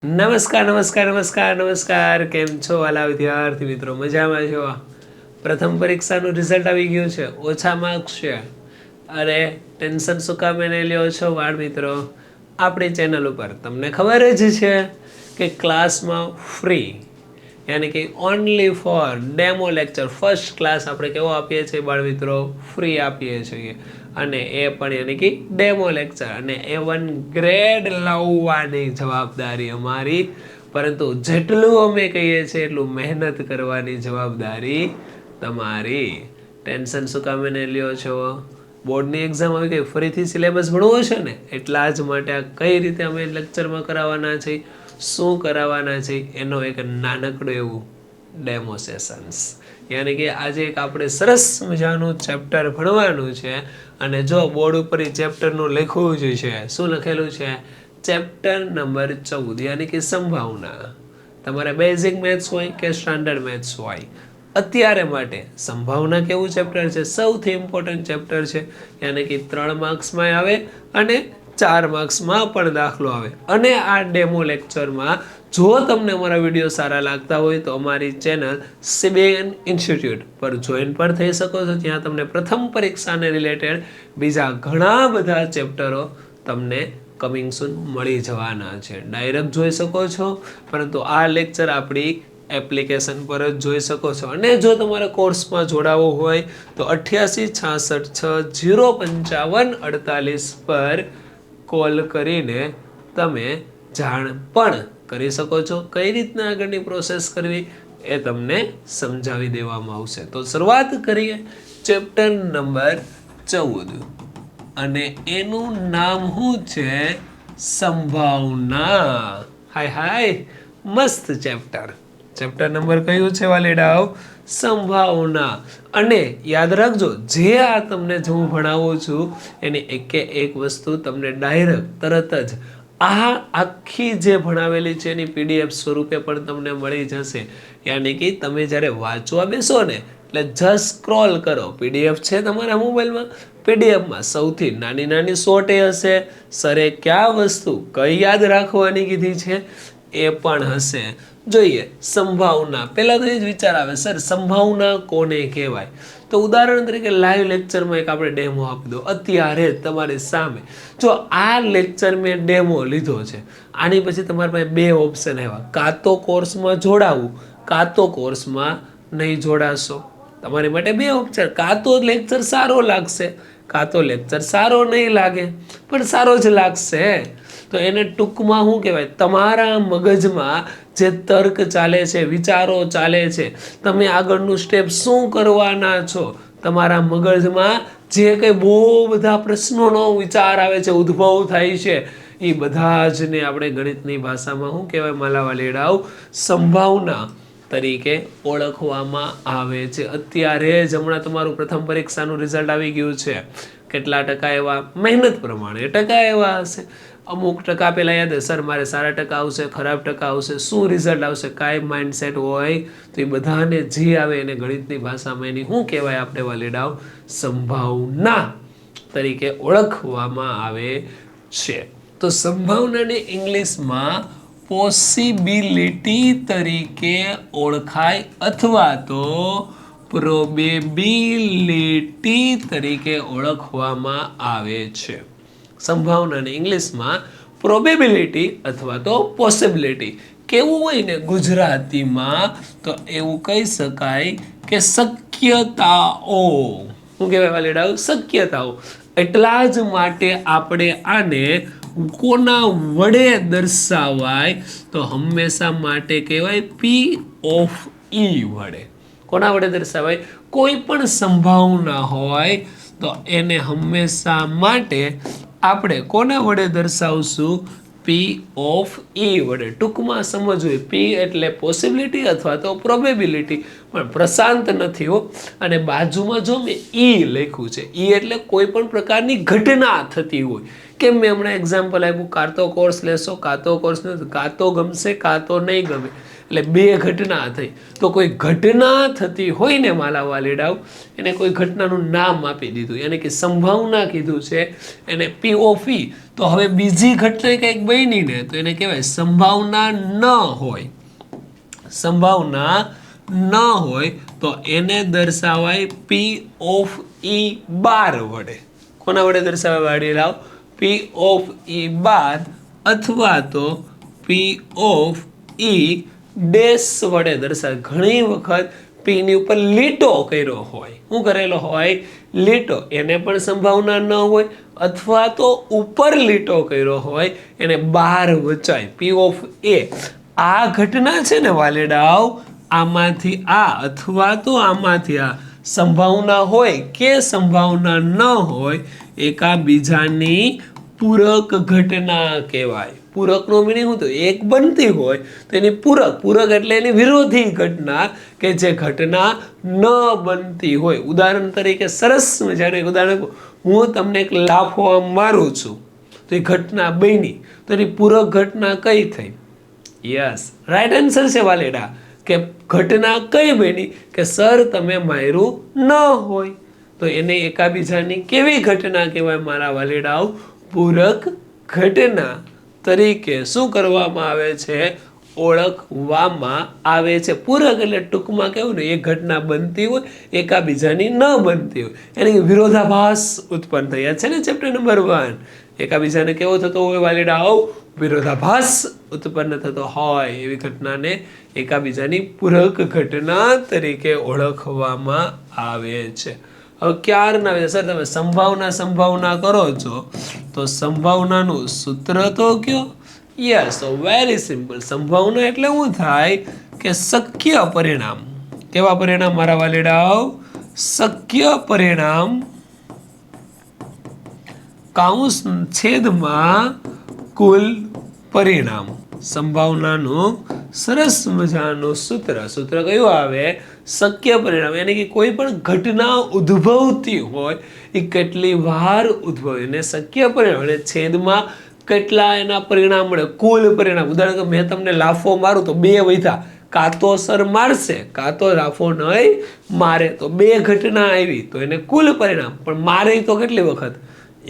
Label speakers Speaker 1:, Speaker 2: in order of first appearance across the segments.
Speaker 1: નમસ્કાર નમસ્કાર નમસ્કાર નમસ્કાર. કેમ છો વાલા વિદ્યાર્થી મિત્રો? મજામાં છો? પ્રથમ પરીક્ષાનું રિઝલ્ટ આવી ગયું છે, ઓછા માર્ક્સ છે. અરે ટેન્શન શું કામ એને લ્યો છો બાળ મિત્રો? આપણી ચેનલ ઉપર તમને ખબર જ છે કે ક્લાસમાં ફ્રી યાની કે only for demo lecture first class આપણે કેવો આપીએ છીએ બાળ મિત્રો? ફ્રી આપીએ છીએ. અને એ પણ યાની કે ડેમો લેક્ચર અને A1 ગ્રેડ લાવવાની જવાબદારી અમારી. પરંતુ જેટલું અમે કહીએ છીએ એટલું મહેનત કરવાની જવાબદારી તમારી. ટેન્શન શું કામ એને લ્યો છો? બોર્ડની એક્ઝામ આવી ગઈ, ફરીથી સિલેબસ ભણવો છે ને, એટલા જ માટે આ કઈ રીતે અમે લેક્ચરમાં કરાવવાના છે, શું કરાવવાના છે, એનો એક નાનકડું એવું ડેમો સેશન્સ. યાની કે આજે એક આપણે સરસ મજાનું ચેપ્ટર ભણવાનું છે. અને જો બોર્ડ ઉપર એ ચેપ્ટરનું લખવું જ છે, શું લખેલું છે? ચેપ્ટર નંબર 14 યાની કે સંભાવના. તમારે બેઝિક મેથ્સ હોય કે સ્ટાન્ડર્ડ મેથ્સ હોય, અત્યારે માટે સંભાવના કેવું ચેપ્ટર છે? સૌથી ઇમ્પોર્ટન્ટ ચેપ્ટર છે. યાની કે 3 માર્ક્સમાં આવે અને 4 માર્ક્સમાં પણ દાખલો આવે. અને આ ડેમો લેક્ચરમાં જો તમને અમારા વિડીયો સારા લાગતા હોય તો અમારી ચેનલ CBN ઇન્સ્ટિટ્યૂટ પર જોઈન પણ થઈ શકો છો. ત્યાં તમને પ્રથમ પરીક્ષાને રિલેટેડ બીજા ઘણા બધા ચેપ્ટરો તમને કમિંગ સૂન મળી જવાના છે. ડાયરેક્ટ જોઈ શકો છો, પરંતુ આ લેક્ચર આપણી એપ્લિકેશન પર જ જોઈ શકો છો. અને જો તમારે કોર્સમાં જોડાવવું હોય તો 8866605548 પર કોલ કરીને તમે જાણ પણ કરી શકો છો. કઈ રીતના આગળની પ્રોસેસ કરવી એ તમને સમજાવી દેવામાં આવશે. તો શરૂઆત કરીએ ચેપ્ટર નંબર 14 અને એનું નામ શું છે? સંભાવના. હાય હાય, મસ્ત ચેપ્ટર. ચેપ્ટર નંબર કયું છે વાલીડાઓ? સંભાવના. અને યાદ રાખજો, જે આ તમને જો હું ભણાવું છું એની એકે એક વસ્તુ તમને ડાયરેક્ટ તરત જ આ આખી જે ભણાવેલી છે એની PDF સ્વરૂપે પણ તમને મળી જશે. યાની કે તમે જ્યારે વાંચવા બેસો ને એટલે જસ્ટ સ્ક્રોલ કરો, PDF છે તમારા મોબાઈલમાં, PDFમાં સૌથી નાની નાની શોર્ટ એ હશે. સરે ક્યાં વસ્તુ કઈ યાદ રાખવાની કીધી છે એ પણ હશે. જોઈએ સંભાવના. પહેલા તો એ જ વિચાર આવે, સર સંભાવના કોને કહેવાય? તો ઉદાહરણ તરીકે લાઈવ લેક્ચરમાં એક આપણે ડેમો આપી દો અત્યારે જ તમારી સામે. જો આ લેક્ચર મેં ડેમો લીધો છે, આની પછી તમારી પાસે 2 ઓપ્શન આવ્યા, કાં તો કોર્સમાં જોડાવું, કાં તો કોર્સમાં નહીં જોડાશો. તમારી માટે 2 ઓપ્શન, કાં તો લેક્ચર સારો લાગશે, કાં તો લેક્ચર સારો નહીં લાગે, પણ સારો જ લાગશે. તો એને ટૂંકમાં શું કહેવાય? તમારા મગજમાં જે તર્ક ચાલે છે, વિચારો ચાલે છે, તમે આગળનું સ્ટેપ શું કરવાના છો, તમારા મગજમાં જે કંઈ બહુ બધા પ્રશ્નોનો વિચાર આવે છે, ઉદ્ભવ થાય છે, એ બધા જ ને આપણે ગણિતની ભાષામાં શું કહેવાય માલાવાલીડાઓ? સંભાવના તરીકે ઓળખવામાં આવે છે. અત્યારે જ હમણાં તમારું પ્રથમ પરીક્ષાનું રિઝલ્ટ આવી ગયું છે. કેટલા ટકા એવા? મહેનત પ્રમાણે ટકા એવા હશે. અમુક ટકા પહેલાં યાદ હશે, સર મારે સારા ટકા આવશે, ખરાબ ટકા આવશે, શું રિઝલ્ટ આવશે, કાંઈ માઇન્ડસેટ હોય તો એ બધાને જે આવે એને ગણિતની ભાષામાં એની શું કહેવાય આપણે વાલીડાઓ? સંભાવના તરીકે ઓળખવામાં આવે છે. તો સંભાવનાને ઇંગ્લિશમાં પોસિબિલિટી તરીકે ઓળખાય અથવા તો પ્રોબેબિલિટી તરીકે ઓળખવામાં આવે છે. સંભાવનાને ઇંગ્લિશમાં પ્રોબેબિલિટી અથવા તો પોસિબિલિટી. કેવું હોય ને ગુજરાતીમાં તો એવું કહી શકાય કે શક્યતાઓ. શું કહેવાય વાલીડાઓ? શક્યતાઓ. એટલા જ માટે આપણે આને કોના વડે દર્શાવાય તો હંમેશા માટે કહેવાય P of E વડે. કોના વડે દર્શાવાય? કોઈ પણ સંભાવના હોય તો એને હંમેશા માટે આપણે કોના વડે દર્શાવશું? P of E વડે. ટૂંકમાં સમજવું, P એટલે પોસિબિલિટી અથવા તો પ્રોબેબિલિટી, પણ પ્રશાંત નથી હો. અને બાજુમાં જો મેં E લખ્યું છે, E એટલે કોઈ પણ પ્રકારની ઘટના થતી હોય. કેમ મેં હમણાં એક્ઝામ્પલ આપ્યું, કાં તો કોર્સ લેશો, કાં તો કોર્સ નથી, કાં તો ગમશે, કાં તો નહીં ગમે, એટલે 2 ઘટના થઈ. તો કોઈ ઘટના થતી હોય ને માલા વાલીડાઓ, એને કોઈ ઘટનાનું નામ આપી દીધું, એને કે સંભાવના કીધું છે, એને P of E. તો તો હવે બીજી ઘટના કંઈક બની ને તો એને કહેવાય સંભાવના ન હોય. સંભાવના ન હોય તો એને દર્શાવાય P of E બાર વડે. કોના વડે દર્શાવાય વાડીલાવ? P of E બાર અથવા તો P of E ડેશ વડે દર્શાવે. ઘણી વખત P ની ઉપર લીટો કર્યો હોય. શું કરેલો હોય? લીટો. એને પણ સંભાવના ન હોય અથવા તો ઉપર લીટો કર્યો હોય એને બાર વચાય. P of A. આ ઘટના છે ને વાલેડાઓ, આમાંથી આ અથવા તો આમાંથી આ સંભાવના હોય કે સંભાવના ન હોય એકાબીજાની પૂરક ઘટના કહેવાય. પૂરકનો મીનિંગ શું? તો એક બનતી હોય તો એની પૂરક. પૂરક એટલે એની વિરોધી ઘટના કે જે ઘટના ન બનતી હોય. ઉદાહરણ તરીકે સરસ મજાનું એક ઉદાહરણ આપું. હું તમને એક લાફો આમ મારું છું તો એ ઘટના બની, તો એની પૂરક ઘટના કઈ થઈ? યસ, રાઈટ આન્સર છે વાલેડા કે ઘટના કઈ બની કે સર તમે માર્યું ન હોય. તો એને એકાબીજાની કેવી ઘટના કહેવાય મારા વાલેડાઓ? પૂરક ઘટના તરીકે શું કરવામાં આવે છે? ઓળખવામાં આવે છે. પૂરક એટલે ટૂંકમાં કેવું ને, એક ઘટના બનતી હોય એકાબીજાની ન બનતી હોય, એની વિરોધાભાસ ઉત્પન્ન થયા છે ને ચેપ્ટર નંબર 1. એકાબીજાને કેવો થતો હોય વાલીડાઓ? વિરોધાભાસ ઉત્પન્ન થતો હોય એવી ઘટનાને એકાબીજાની પૂરક ઘટના તરીકે ઓળખવામાં આવે છે. હવે ક્યારના સર તમે સંભાવના કરો છો તો સંભાવનાનું સૂત્ર તો કયો? યસ, તો વેરી સિમ્પલ. સંભાવના એટલે શું થાય કે શક્ય પરિણામ. કેવા પરિણામ મારા વાલીડાઓ? શક્ય પરિણામ કૌંસ છેદમાં કુલ પરિણામ. સંભાવનાનું સરસ મજાનું સૂત્ર કયું આવે? શક્ય પરિણામ. એટલે કે કોઈ પણ ઘટના ઉદ્ભવતી હોય એ કેટલી વાર ઉદ્ભવે એને શક્ય પરિણામ, અને છેદમાં કેટલા એના પરિણામ મળે, કુલ પરિણામ. ઉદાહરણ કે મેં તમને લાફો મારું તો 2 વધ્યા, કાં તો સર મારશે કાં તો લાફો નહીં મારે, તો 2 ઘટના આવી તો એને કુલ પરિણામ. પણ મારે તો કેટલી વખત?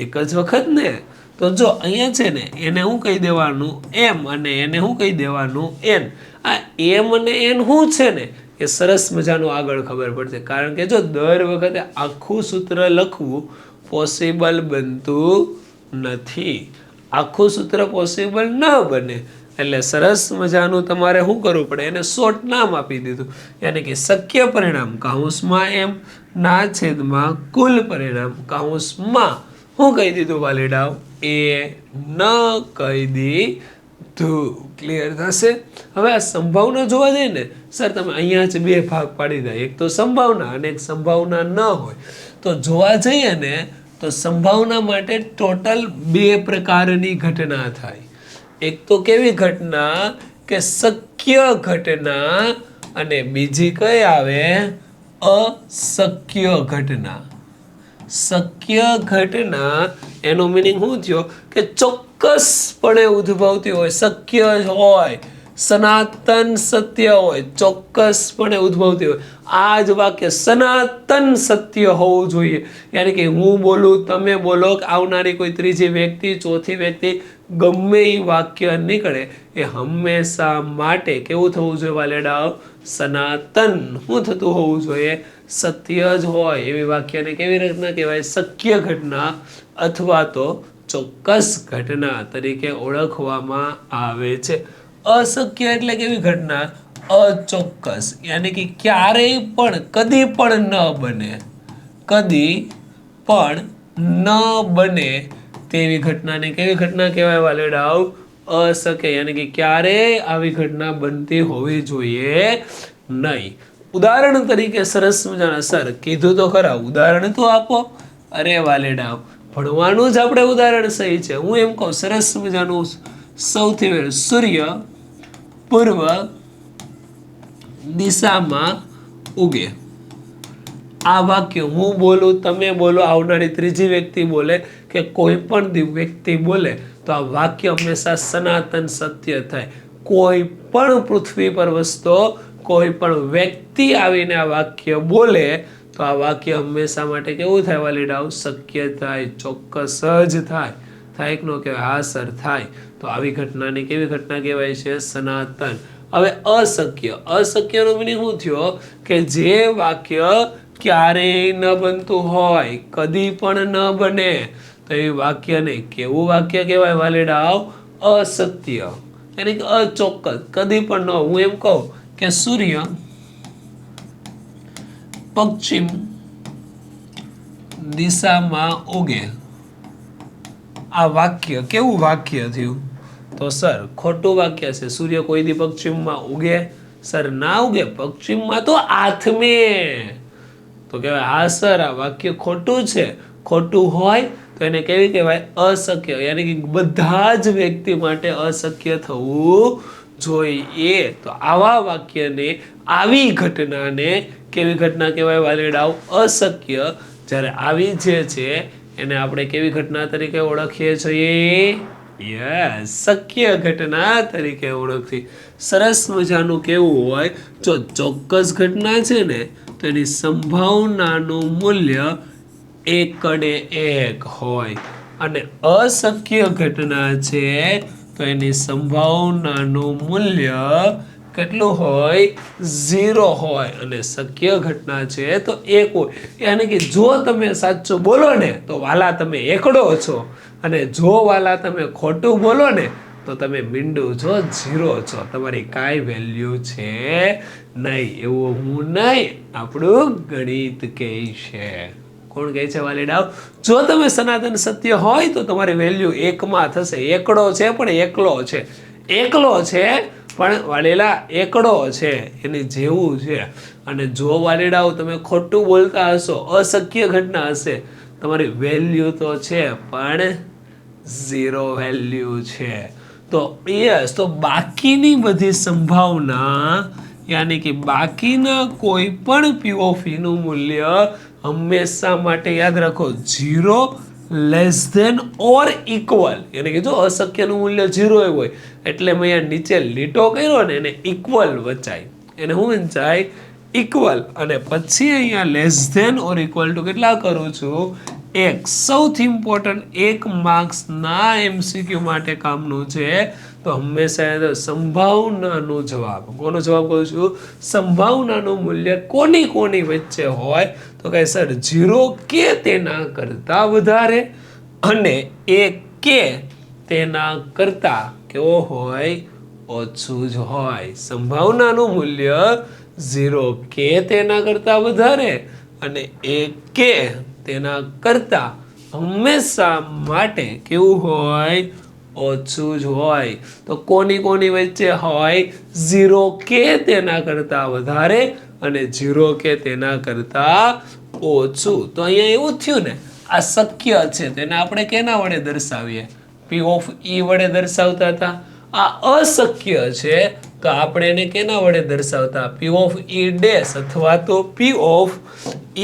Speaker 1: એક જ વખત ને. તો જો અહીંયા છે ને એને શું કહી દેવાનું? એમ, અને એને શું કહી દેવાનું? એન. આ એમ અને એન શું છે ને કે સરસ મજાનું આગળ ખબર પડશે. કારણ કે જો દર વખતે આખું સૂત્ર લખવું પોસિબલ બનતું નથી. આખું સૂત્ર પોસિબલ ન બને એટલે સરસ મજાનું તમારે શું કરવું પડે? એને શોર્ટ નામ આપી દીધું, યાની કે શક્ય પરિણામ કૌંસમાં એમ ના છેદમાં કુલ પરિણામ કૌંસમાં શું કહી દીધું વાલીડાઓ? એ ન કહી દીધું. ક્લિયર થશે? હવે આ સંભાવના જોવા જઈએ ને સર તમે અહીંયા જ 2 ભાગ પાડી દે, એક તો સંભાવના અને એક સંભાવના ન હોય. તો જોવા જઈએ ને તો સંભાવના માટે ટોટલ 2 પ્રકારની ઘટના થાય. એક તો કેવી ઘટના કે શક્ય ઘટના, અને બીજી કઈ આવે? અશક્ય ઘટના. શક્ય ઘટના એનો મિનિંગ શું થયો કે ચોક્કસપણે ઉદ્ભવતી હોય, શક્ય હોય, સનાતન સત્ય હોય, ચોક્કસપણે ઉદ્ભવતી હોય. આ જ વાક્ય સનાતન સત્ય હોવું જોઈએ. યાની કે હું બોલું, તમે બોલો, આવનારી કોઈ ત્રીજી વ્યક્તિ, ચોથી વ્યક્તિ, ગમે એ વાક્ય નીકળે એ હંમેશા માટે કેવું થવું જોઈએ વાલેડાઓ? સનાતન. શું થતું હોવું જોઈએ? સત્ય જ હોય એવી વાક્યને કેવી ઘટના કહેવાય? શક્ય ઘટના અથવા તો ચોક્કસ ઘટના તરીકે ઓળખવામાં આવે છે. અશક્ય એટલે કેવી ઘટના? અચોક્કસ, યાની કે ક્યારેય પણ, કદી પણ ન બને, કદી પણ ન બને તેવી ઘટનાને કેવી ઘટના કહેવાય વાલેડાઓ? અશક્ય, યાની કે ક્યારેય આવી ઘટના બનતી હોવી જોઈએ નહીં. ઉદાહરણ તરીકે સરસ મજાના સર કીધું તો ખરા, ઉદાહરણ તો આપો. અરે વાલેડાઓ ભણવાનું જ આપણે ઉદાહરણ સહી છે. હું એમ કહું સરસ મજાનું સૌથી પહેલું સૂર્ય પૂર્વ દિશામાં ઉગે. આ વાક્ય હું બોલું, તમે બોલો, આવનારી ત્રીજી વ્યક્તિ બોલે કે કોઈ પણ વ્યક્તિ બોલે તો આ વાક્ય હંમેશા સનાતન સત્ય થાય. કોઈ પણ પૃથ્વી પર વસતો કોઈ પણ વ્યક્તિ આવીને આ વાક્ય બોલે તો આ વાક્ય હંમેશા માટે કેવું થાય વાલીડાઓ? શક્ય થાય, ચોક્કસ જ થાય. થાય કે ન કહેવાય? હા સર થાય. તો આવી ઘટનાને કેવી ઘટના કહેવાય છે? સનાતન. હવે અશક્ય. અશક્યનો મીનિંગ શું થયો? કે જે વાક્ય ક્યારેય ન બનતું હોય, કદી પણ ન બને, તો એ વાક્યને કેવું વાક્ય કહેવાય વાલીડાઓ? અસત્ય. એટલે કે અચોક્કસ, કદી પણ ન. હું એમ કહું કે સૂર્ય પશ્ચિમ દિશામાં ઉગે, આ વાક્ય કેવું વાક્ય થયું? તો સર ખોટું વાક્ય છે. સૂર્ય કોઈ દી પશ્ચિમમાં ઉગે? સર ના ઉગે. પશ્ચિમમાં તો આથમે. તો કહેવાય હા સર આ વાક્ય ખોટું છે. ખોટું હોય તો એને કેવી કહેવાય? અશક્ય. યાની કે બધા જ વ્યક્તિ માટે અશક્ય થવું જોઈએ. તો આવા વાક્યને, આવી ઘટનાને કેવી ઘટના કહેવાય વાલીડાઓ? અશક્ય. જ્યારે આવી જે છે એને આપણે કેવી ઘટના તરીકે ઓળખીએ છીએ? યસ, શક્ય ઘટના તરીકે ઓળખી. સરસ મજાનું કેવું હોય? જો ચોક્કસ ઘટના છે ને તો એની સંભાવનાનું મૂલ્ય 1/1 હોય, અને અશક્ય ઘટના છે તો એની સંભાવનાનું મૂલ્ય કેટલું હોય? 0 હોય. અને શક્ય ઘટના છે તો 1 હોય. યાની કે જો તમે સાચું બોલો ને તો વાલા તમે એકડો છો, અને જો વાલા તમે ખોટું બોલો ને તો તમે મીંડું છો, 0 છો. તમારી કાંઈ વેલ્યુ છે નહીં. એવું હું નહીં, આપણું ગણિત કહે છે. કોણ કહે છે વાલીડાઓ? જો તમે સનાતન સત્ય હોય તો તમારી વેલ્યુ 1માં થશે. એકડો છે પણ એકલો છે. એકલો છે પણ વાલીડા એકડો છે, એની જેવું છે. અને જો વાલીડાઓ તમે ખોટું બોલતા હશો, અશક્ય ઘટના હશે, તમારી વેલ્યુ તો છે પણ 0 વેલ્યુ છે. તો યસ, તો બાકીની બધી સંભાવના, યાની કે બાકીના કોઈ પણ P of E નું મૂલ્ય હંમેશા માટે યાદ રાખો 0 લેસ ધેન ઓર ઇક્વલ. યાની કે જો અશક્યનું મૂલ્ય 0 હોય એટલે મેં અહીંયા નીચે લીટો કર્યો ને એને ઇક્વલ વચાય. એને હું વંચાય? ઇક્વલ. અને પછી અહીંયા less than or equal to કેટલા કરું છું? 1. સૌથી ઇમ્પોર્ટન્ટ 1 માર્ક્સના MCQ માટે કામનું છે. તો હંમેશા સંભાવનાનો જવાબ. કોનો જવાબ કહું છું? સંભાવનાનું મૂલ્ય કોની કોની વચ્ચે હોય? તો કહે સર 0 કે તેના કરતા વધારે, અને 1 કે તેના કરતા કેવો હોય? ઓછું જ હોય. સંભાવનાનું મૂલ્ય 0 કે તેના કરતા વધારે અને 1 કે તેના કરતા હંમેશા માટે કેવું હોય? ઓછું જ હોય. તો કોની કોની વચ્ચે હોય? 0 કે તેના કરતા વધારે અને 0 કે તેના કરતા ઓછું. તો અહીંયા એવું થયું ને, આ શક્ય છે તેને આપણે કેના વડે દર્શાવીએ? P of E વડે દર્શાવતા હતા. આ અશક્ય છે તો આપણે એને કેના વડે દર્શાવતા? P of E ડેશ અથવા તો P of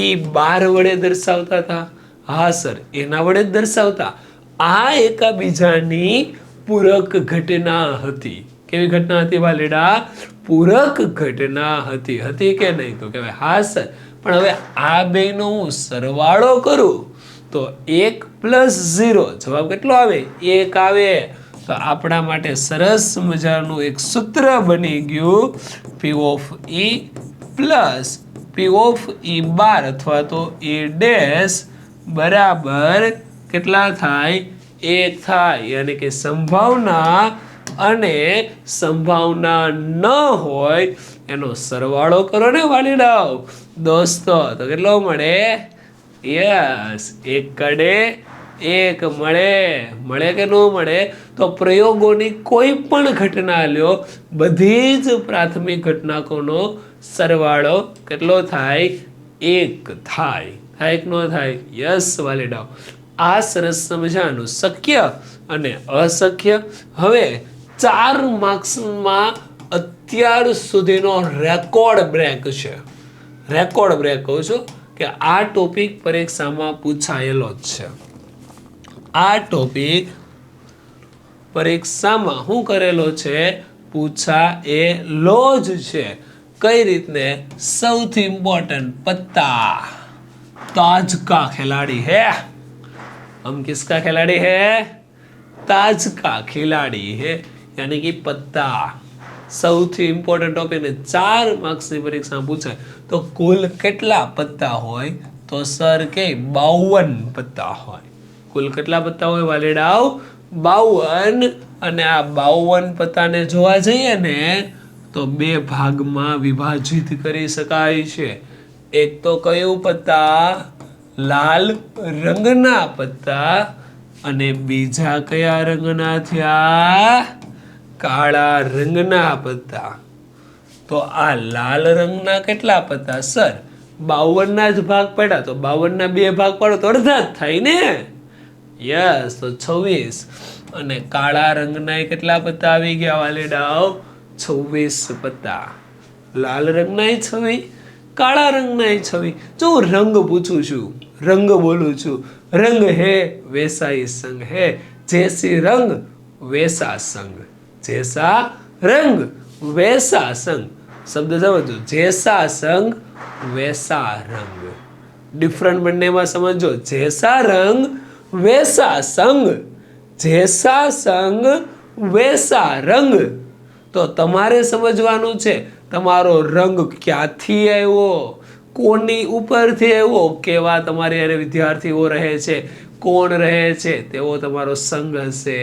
Speaker 1: E બાર વડે દર્શાવતા હતા. હા સર, એના વડે જ દર્શાવતા. આ એકાબીજાની પૂરક ઘટના હતી. કેવી ઘટના હતી વાલીડા? પૂરક ઘટના હતી. હતી કે નહીં? તો કહેવાય હા સર. પણ હવે આ બેનો હું સરવાળો કરું તો 1 + 0 જવાબ કેટલો આવે? 1 આવે. તો આપણા માટે સરસ મજાનું એક સૂત્ર બની ગયું. P of E plus P of E બાર અથવા તો E ડેશ બરાબર કેટલા થાય? 1 થાય. યાની કે સંભાવના અને સંભાવના ન હોય એનો સરવાળો કરો ને વાલીડાઓ દોસ્તો, તો કેટલો મળે? યસ, 1/1 મળે. મળે કે ન મળે? તો પ્રયોગોની કોઈ પણ ઘટના લ્યો, બધી જ પ્રાથમિક ઘટનાકોનો સરવાળો કેટલો થાય? 1 થાય. થાય કે ન થાય? યસ વાલીડાઓ. આ સરસ સમજાનું શક્ય અને અશક્ય. હવે 4 માર્ક્સમાં અત્યાર સુધીનો રેકોર્ડ બ્રેક છે. રેકોર્ડ બ્રેક કહું છું કે આ ટોપિક પરીક્ષામાં પૂછાયેલો જ છે. આ ટોપિક પરીક્ષામાં શું કરેલો છે? પૂછાયેલો જ છે. કઈ રીતને? સૌથી ઇમ્પોર્ટન્ટ પત્તા. ताज का खिलाड़ी है, हम किसका खिलाड़ी है? ताज का खिलाड़ी है, यानी कि पत्ता। સૌથી ઇમ્પોર્ટન્ટ ટોપિક ને 4 માર્ક્સની પરીક્ષા પૂછાય તો કુલ કેટલા પત્તા હોય? તો સર કે 52 પત્તા હોય. કુલ કેટલા પત્તા હોય વાલેડાઓ? 52. અને આ 52 પત્તાને જોવા જઈએ ને તો 2 ભાગમાં વિભાજિત કરી શકાય છે. એક તો કયું પત્તા? લાલ રંગના પત્તા. અને બીજા કયા રંગના થયા? કાળા રંગના પત્તા. તો આ લાલ રંગના કેટલા પત્તા? સર 52 ના જ ભાગ પડ્યા તો 52 ના 2 ભાગ પાડો તો અડધા જ થાય ને. યસ, તો 26. અને કાળા રંગના કેટલા પત્તા આવી ગયા વાલેડાઓ? 26 પત્તા. લાલ રંગના 26, કાળા રંગના 26. જો રંગ પૂછું છું, રંગ બોલું છું, રંગ હે વૈસા ही संग है, जैसी रंग वैसा संग, जैसा रंग वैसा संग. શબ્દ સમજો, जैसा संग वैसा रंग. ડિફરન્ટ બંનેમાં સમજો. जैसा रंग वैसा संग, जैसा संग वैसा रंग. તો તમારે સમજવાનું છે તમારો રંગ ક્યાંથી આવ્યો, કોની ઉપરથી આવ્યો, કેવા તમારે યારે વિદ્યાર્થીઓ રહે છે, કોણ રહે છે, તેવો તમારો સંગ હશે.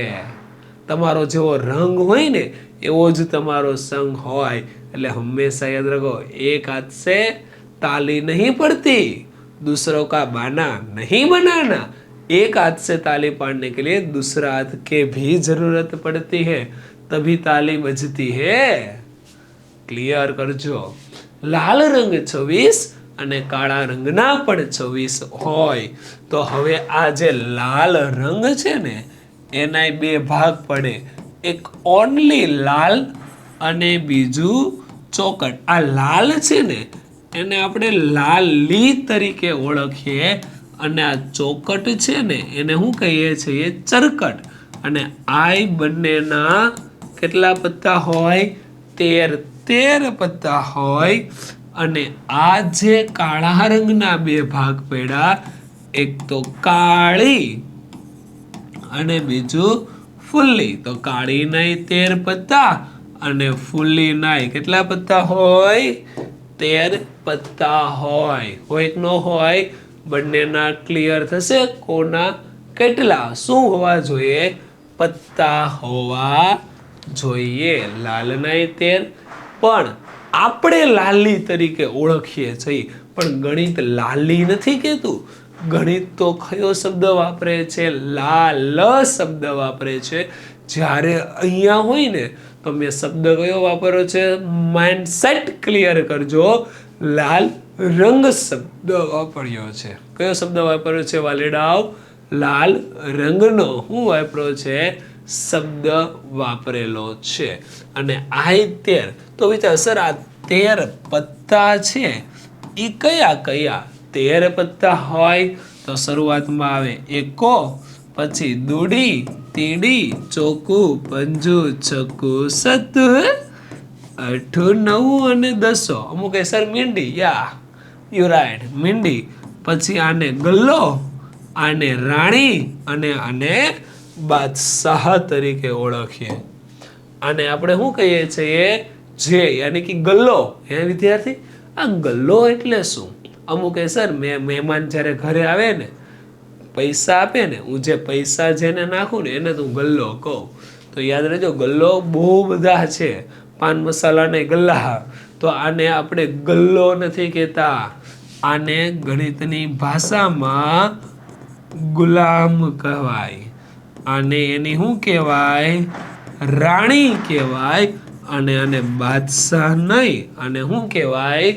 Speaker 1: તમારો જેવો રંગ હોય ને એવો જ તમારો સંગ હોય. એટલે હંમેશા યાદ રાખો, એક હાથ से ताली नहीं पड़ती, दूसरों का बाना नहीं बनाना. एक हाथ से ताली पाड़ने के लिए दूसरा हाथ के भी जरूरत पड़ती है, तभी ताली बजती है. ક્લિયર કરજો. લાલ રંગ 26 અને કાળા રંગના પણ 26 હોય. તો હવે આ જે લાલ રંગ છે ને એના 2 ભાગ પડે. એક ઓનલી લાલ અને બીજું ચોકટ. આ લાલ છે ને એને આપણે લાલી તરીકે ઓળખીએ અને આ ચોકટ છે ને એને શું કહીએ છીએ? ચરકટ. અને આ બંનેના કેટલા પત્તા હોય? 13 પત્તા હોય. અને આ જે કાળા રંગના 2 ભાગ પડ્યા, એક તો કાળી અને બીજું ફુલ્લી. તો કાળી નાય 13 પત્તા અને ફુલ્લી નાય કેટલા પત્તા હોય? 13 પત્તા હોય. હોય કે ન હોય? બંનેના ક્લિયર થશે. કોના કેટલા? શું હોવા જોઈએ? પત્તા હોવા જોઈએ. લાલનાય 13, પણ આપણે લાલી તરીકે ઓળખીએ છીએ, પણ ગણિત લાલી નથી કહેતું. ગણિત તો કયો શબ્દ વાપરે છે? લાલ શબ્દ વાપરે છે. જ્યારે અહીંયા હોય ને તો મેં શબ્દ કયો વાપર્યો છે? માઇન્ડસેટ ક્લિયર કરજો. લાલ રંગ શબ્દ વાપર્યો છે. કયો શબ્દ વાપર્યો છે વાલેડાઓ? લાલ રંગનો હું વાપર્યો છે? શબ્દ વાપરેલો છે. અને આ 13, તો વિચાર સર આ 13 પત્તા છે એ કયા કયા? 13 પત્તા હોય તો શરૂઆતમાં આવે એકો, પછી દૂડી, તીડી, ચોકું, પંજું, છક્કું, સત્તું, અઠું, નવું અને 10. અમુક સર મીંડી. યા યુ રાઈટ, મીંડી. પછી આને ગલ્લો, આને રાણી અને આને બાદશાહ તરીકે ઓળખીએ. આને આપણે શું કહીએ છીએ? જે, યાની કે ગલ્લો. હે વિદ્યાર્થી, આ ગલ્લો એટલે શું? અમુક સર મહેમાન જ્યારે ઘરે આવે ને, પૈસા આપે ને, હું જે પૈસા જેને નાખું ને એને તું ગલ્લો કહું. તો યાદ રહેજો, ગલ્લો બહુ બધા છે. પાન મસાલા ને ગલ્લા. તો આને આપણે ગલ્લો નથી કહેતા. આને ગણિતની ભાષામાં ગુલામ કહેવાય. આને એની શું કહેવાય? રાણી કહેવાય. અને આને બાદશાહ નહીં, આને શું કહેવાય?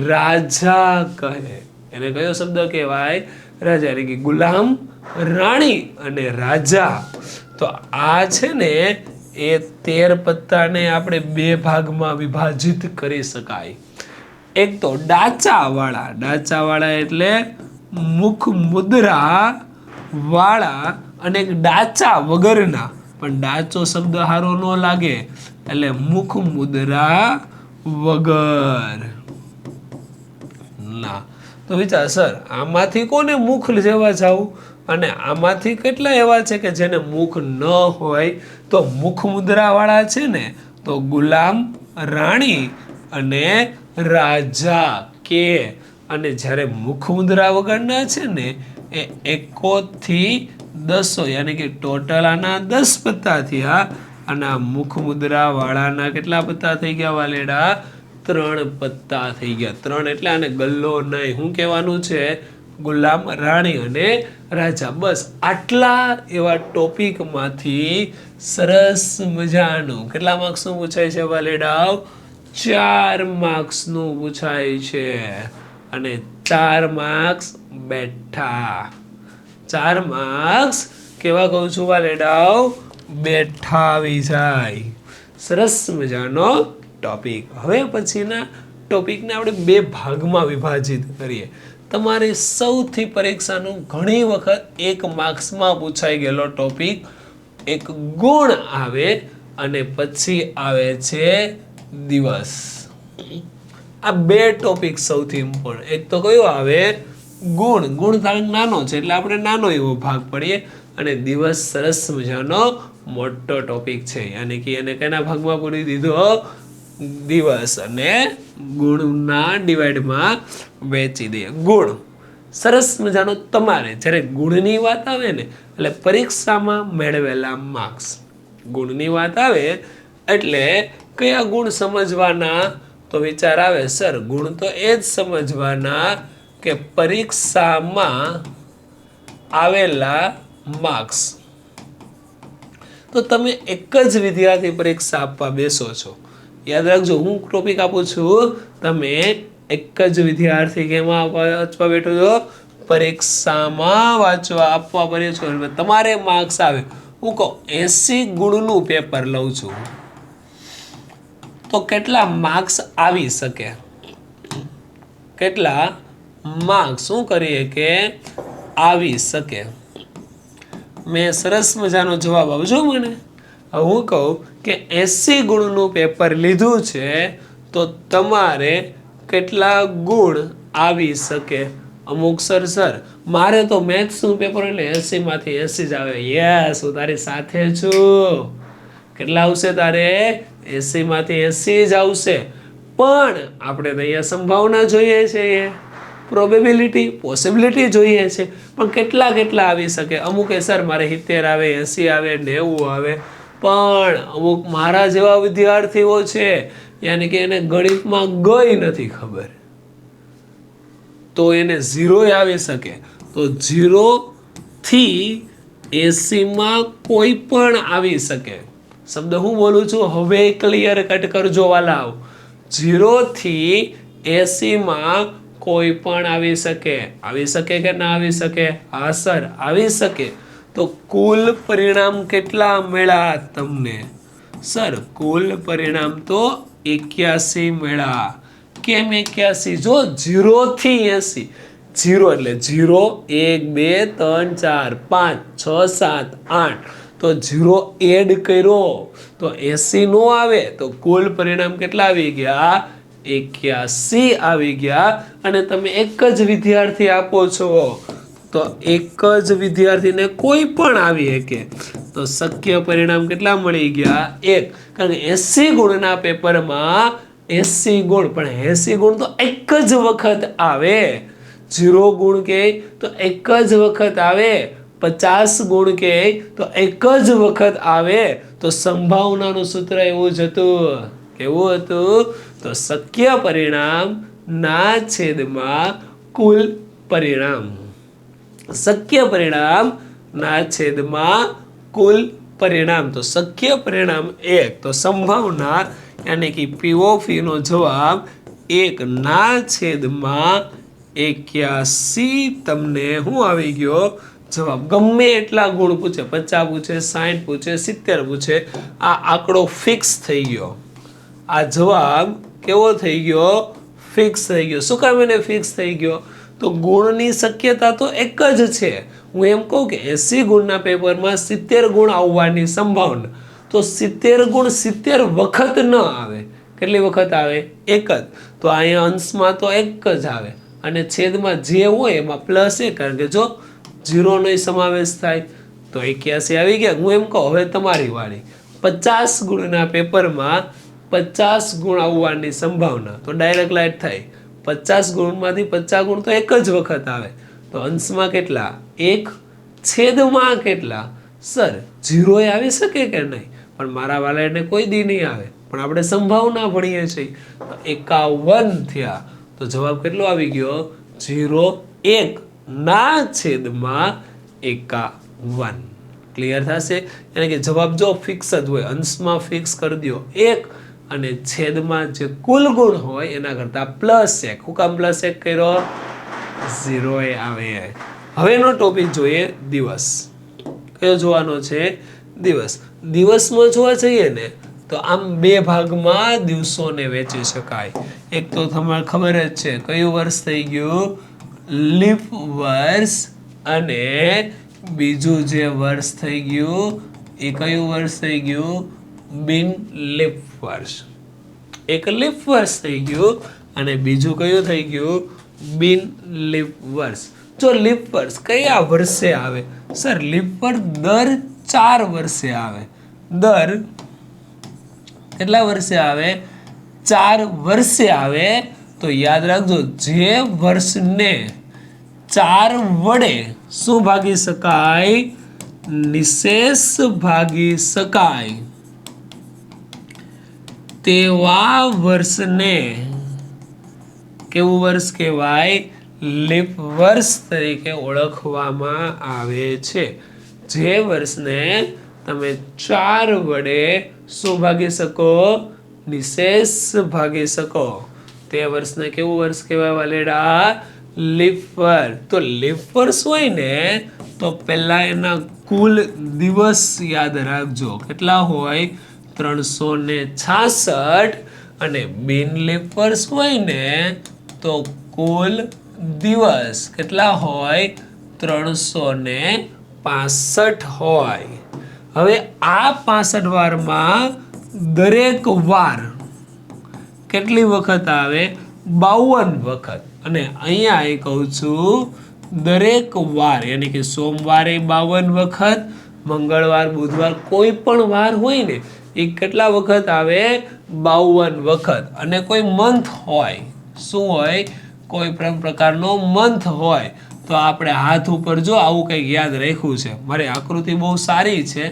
Speaker 1: રાજા કહે. એને કયો શબ્દ કહેવાય? રાજા. એટલે કે ગુલામ, રાણી અને રાજા. તો આ છે ને એ 13 પત્તાને આપણે 2 ભાગમાં વિભાજિત કરી શકાય. એક તો ડાચા વાળા. ડાચા વાળા એટલે મુખ મુદ્રા વાળા, અને એક ડાચા વગરના. પણ ડાચો શબ્દ સારો ન લાગે એટલે મુખ મુદ્રા વગર ના. તો વિચાર સર આમાંથી કોને મુખ જેવા જાવું? અને આમાંથી કેટલા એવા છે કે જેને મુખ ન હોય તો મુખ મુદ્રાવાળા છે ને તો ગુલામ, રાણી અને રાજા કે અને જ્યારે મુખ મુદ્રા વગરના છે ને એ 1 થી 10 યાની કે ટોટલ આના 10 પત્તા થયા અને આ મુખ મુદ્રા વાળાના કેટલા પત્તા થઈ ગયા વાલેડા? 3 પત્તા થઈ ગયા. 3 એટલે આને ગલ્લો નહીં, શું કહેવાનું છે? ગુલામ, રાણી અને રાજા. બસ આટલા એવા ટોપિકમાંથી સરસ મજાનું કેટલા માર્ક્સનું પૂછાય છે વાલેડાઓ? 4 માર્ક્સનું પૂછાય છે અને 4 માર્ક્સ બેઠા. 4 માર્ક્સ કેવા કહું છું વાલેડાઓ? બેઠા આવી જાય. સરસ મજાનો ટોપિક. હવે પછીના ટોપિકને આપણે 2 ભાગમાં વિભાજિત કરીએ. તમારી સૌથી પરીક્ષાનું ઘણી વખત 1 માર્ક્સમાં પૂછાઈ ગયેલો ટોપિક એક ગુણ આવે અને પછી આવે છે દિવસ. આ 2 ટોપિક સૌથી ઇમ્પોર્ટન્ટ. એક તો કયો આવે? ગુણ. ગુણ તારણ નાનો છે એટલે આપણે નાનો એવો ભાગ પડીએ અને દિવસ સરસ મજાનો મોટો ટોપિક છે, યાની કે એને કેના ભાગમાં પૂરી દીધો? દિવસ. અને ગુણના ડિવાઈડમાં વહેંચી દઈએ. ગુણ સરસ મજાનો. તમારે જ્યારે ગુણની વાત આવે ને એટલે પરીક્ષામાં મેળવેલા માર્ક્સ, ગુણની વાત આવે એટલે કયા ગુણ સમજવાના? તો વિચાર આવે સર ગુણ તો એ જ સમજવાના કે પરીક્ષામાં આવેલા માર્ક્સ. તો તમે એક જ વિદ્યાર્થી પરીક્ષા આપવા બેસો છો, યાદ રાખજો હું ટોપિક આપું છું, તમે એક જ વિદ્યાર્થી કેમાં વાંચવા બેઠો છો? પરીક્ષામાં વાંચવા આપવા પડે છો. તમારે માર્ક્સ આવે. હું કહું 80 ગુણનું પેપર લઉં છું તો કેટલા માર્ક્સ આવી શકે? કેટલા માર્ક્સ શું કરીએ કે આવી શકે? મેં સરસ મજાનો જવાબ આપજો મને. હું કહું કે 80 ગુણનું પેપર લીધું છે તો તમારે કેટલા ગુણ આવી શકે? અમુક સર મારે તો મેથ્સનું પેપર એટલે 80 માંથી 80 જ આવે. યસ, હું તારી સાથે છું. કેટલા આવશે તારે? 80 માંથી 80 જ આવશે. પણ આપણે તો અહીંયા સંભાવના જોઈએ છે, પ્રોબેબિલિટી, પોસિબિલિટી જોઈએ છે. પણ કેટલા આવી શકે? અમુક સર મારે 70 આવે, 80 આવે, 90 આવે. પણ અમુક મારા જેવા વિદ્યાર્થીઓ છે યાની કે એને ગણિતમાં ગઈ નથી ખબર તો એને 0 આવી શકે. તો 0 થી 80 માં કોઈ પણ આવી શકે. શબ્દ હું બોલું છું હવે ક્લિયર કટ કરજો વાલાઓ. 0 થી 80 માં કોઈ પણ આવી શકે. આવી શકે કે ના આવી શકે? હા સર આવી શકે. તો કુલ પરિણામ કેટલા મળ્યા તમને? સર કુલ પરિણામ તો 81 મળ્યા. કેમ 81? જો 0 થી 80, 0 એટલે 0 1 2 3 4 5 6 7 8 તો 0 એડ કર્યો તો 80 નો આવે તો કુલ પરિણામ કેટલા આવી ગયા? 81 આવી ગયા. અને તમે એક જ વિદ્યાર્થી આપો છો તો એક જ વિદ્યાર્થીને કોઈ પણ આવી શકે તો શક્ય પરિણામ કેટલા મળી ગયા? 1. કારણ કે 80 ગુણના પેપરમાં 80 ગુણ, પણ 80 ગુણ તો એક જ વખત આવે. 0 ગુણ કે તો એક જ વખત આવે. 50 ગુણ કે તો એક જ વખત આવે. તો સંભાવનાનું સૂત્ર એવું જ હતું. કેવું હતું? તો શક્ય પરિણામ ના છેદમાં કુલ પરિણામ. શક્ય પરિણામ ના છેદમાં કુલ પરિણામ. તો શક્ય પરિણામ 1 તો સંભાવના યાની કે P નો જવાબ 1 ના છેદમાં 81 તમને શું આવી ગયો? જવાબ. ગમે એટલા ગુણ પૂછે, 50 પૂછે, 60 પૂછે, 70 પૂછે, આ આંકડો ફિક્સ થઈ ગયો. આ જવાબ કેવો થઈ ગયો? ફિક્સ થઈ ગયો. શું કામ એને ફિક્સ થઈ ગયો? તો ગુણની શક્યતા તો એક જ છે. હું એમ કહું કે 80 ગુણના પેપરમાં 70 ગુણ આવવાની સંભાવના. તો 70 ગુણ 70 વખત ન આવે. કેટલી વખત આવે? એક જ. તો અહીંયા અંશમાં તો એક જ આવે અને છેદમાં જે હોય એમાં પ્લસ 1. કારણ કે જો 0નો સમાવેશ થાય તો 81 આવી ગયા. હું એમ કહું હવે તમારી વાળી, 50 ગુણના પેપરમાં 50 ગુણ આવવાની સંભાવના, તો ડાયરેક્ટ લાઈટ થાય. 50 ગુણમાંથી 50 ગુણ તો એક જ વખત આવે, તો અંશમાં કેટલા? 1, છેદમાં કેટલા? સર 0 આવી શકે કે નહીં? પણ મારા વાલાને કોઈ દી નહીં આવે, પણ આપણે સંભાવના ભણીએ છીએ. તો 51 થયા, તો જવાબ કેટલો આવી ગયો? 0,1 ના છેદમાં 51. ક્લિયર થશે? એટલે કે જવાબ જો ફિક્સ જ હોય, અંશમાં ફિક્સ કરી દો 1 અને છેદમાં જે કુલ ગુણ હોય એના કરતા +1. શું કામ +1 કર્યો? 0 આવે. હવેનો ટોપિક જોઈએ દિવસ. કયો જોવાનો છે? દિવસ. દિવસમાં જોવા જઈએ ને તો આમ 2 ભાગમાં દિવસોને વહેંચી શકાય. એક તો તમારે ખબર જ છે કયું વર્ષ થઈ ગયું? લીપ વર્ષ. અને બીજું જે વર્ષ થઈ ગયું એ કયું વર્ષ થઈ ગયું? બિન લીપ વર્ષ. એક લીપ વર્ષ થઈ ગયું અને બીજું કયું થઈ ગયું? બિન લીપ વર્ષ. જો લીપ વર્ષ કયા વર્ષે આવે? સર લીપ વર્ષ દર 4 વર્ષે આવે. દર કેટલા વર્ષે આવે? 4 વર્ષે આવે. તો યાદ રાખજો, જે વર્ષને 4 વડે શું ભાગી શકાય? નિશેષ ભાગી શકાય તેવા વર્ષને કેવું વર્ષ કહેવાય? લીપ વર્ષ તરીકે ઓળખવામાં આવે છે. જે વર્ષને તમે 4 વડે શું ભાગી શકો? નિશેષ ભાગી શકો, તે વર્ષને કેવું વર્ષ કહેવાય વાલેડા? લીપ વર્ષ. તો લીપ વર્ષ હોય ને તો પહેલા એના કુલ દિવસ યાદ રાખજો. કેટલા હોય? 366. અને બિન લીપ વર્ષ હોય ને તો કુલ દિવસ કેટલા હોય? 365 હોય. હવે આ 65 વારમાં દરેક વાર કેટલી વખત આવે? 52 વખત. અને અહીંયા એ કહું છું દરેક વાર, યાની કે સોમવારે 52 વખત, મંગળવાર, બુધવાર, કોઈ પણ વાર હોય ને એ કેટલા વખત આવે? 52 વખત. અને કોઈ મંથ હોય, શું હોય? કોઈ પણ પ્રકારનો મંથ હોય તો આપણે હાથ ઉપર જો આવું કંઈક યાદ રાખ્યું છે. મારી આકૃતિ બહુ સારી છે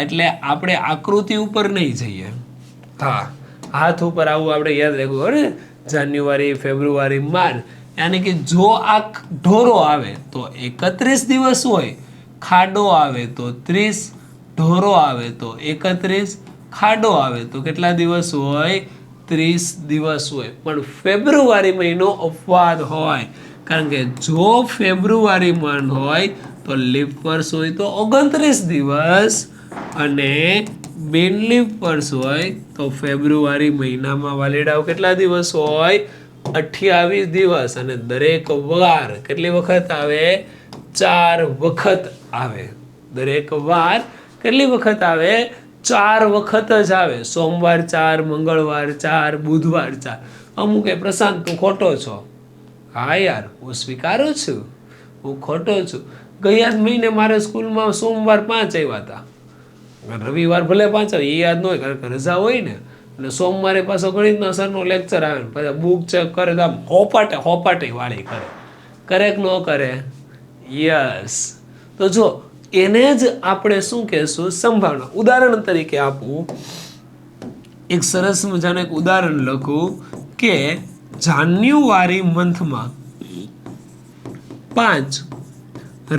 Speaker 1: એટલે આપણે આકૃતિ ઉપર નહીં જઈએ. હા, હાથ ઉપર આવું આપણે યાદ રાખ્યું. અરે જાન્યુઆરી, ફેબ્રુઆરી, માર્ચ. યાની કે જો આ ઢોરો આવે તો 31 દિવસ હોય, ખાડો આવે તો 30, ઢોરો આવે તો 31, ખાડો આવે તો કેટલા દિવસ હોય? 30 દિવસ હોય. પણ ફેબ્રુઆરી મહિનો અપવાદ હોય, કારણ કે જો ફેબ્રુઆરી મહિનો હોય તો લીપ વર્ષ હોય તો 29 દિવસ, અને બિન લીપ વર્ષ હોય તો ફેબ્રુઆરી મહિનામાં વાલીડાઓ કેટલા દિવસ હોય? 28 દિવસ. અને દરેક વાર કેટલી વખત આવે? 4 વખત આવે. દરેક વાર કેટલી વખત આવે? 4 વખત જ આવે. સોમવાર 4, મંગળવાર 4, બુધવાર 4. અમુક એ પ્રશાંત તું ખોટો છો. હા યાર, હું સ્વીકારું છું હું ખોટો છું. ગયા જ મહિને મારે સ્કૂલમાં સોમવાર 5 આવ્યા હતા. રવિવાર ભલે 5 આવે એ યાદ ન હોય, કારણ કે રજા હોય ને. અને સોમવારે પાછો ગણિતના સરનો લેક્ચર આવે ને પાછા બુક ચેક કરે તો આમ હોપાટે વાળી કરે કે ન કરે? યસ. તો જો એને જ આપણે શું કહેશું? સંભાવના. ઉદાહરણ તરીકે આપું, એક સરસ મજાનું એક ઉદાહરણ લખું કે જાન્યુઆરી મંથમાં 5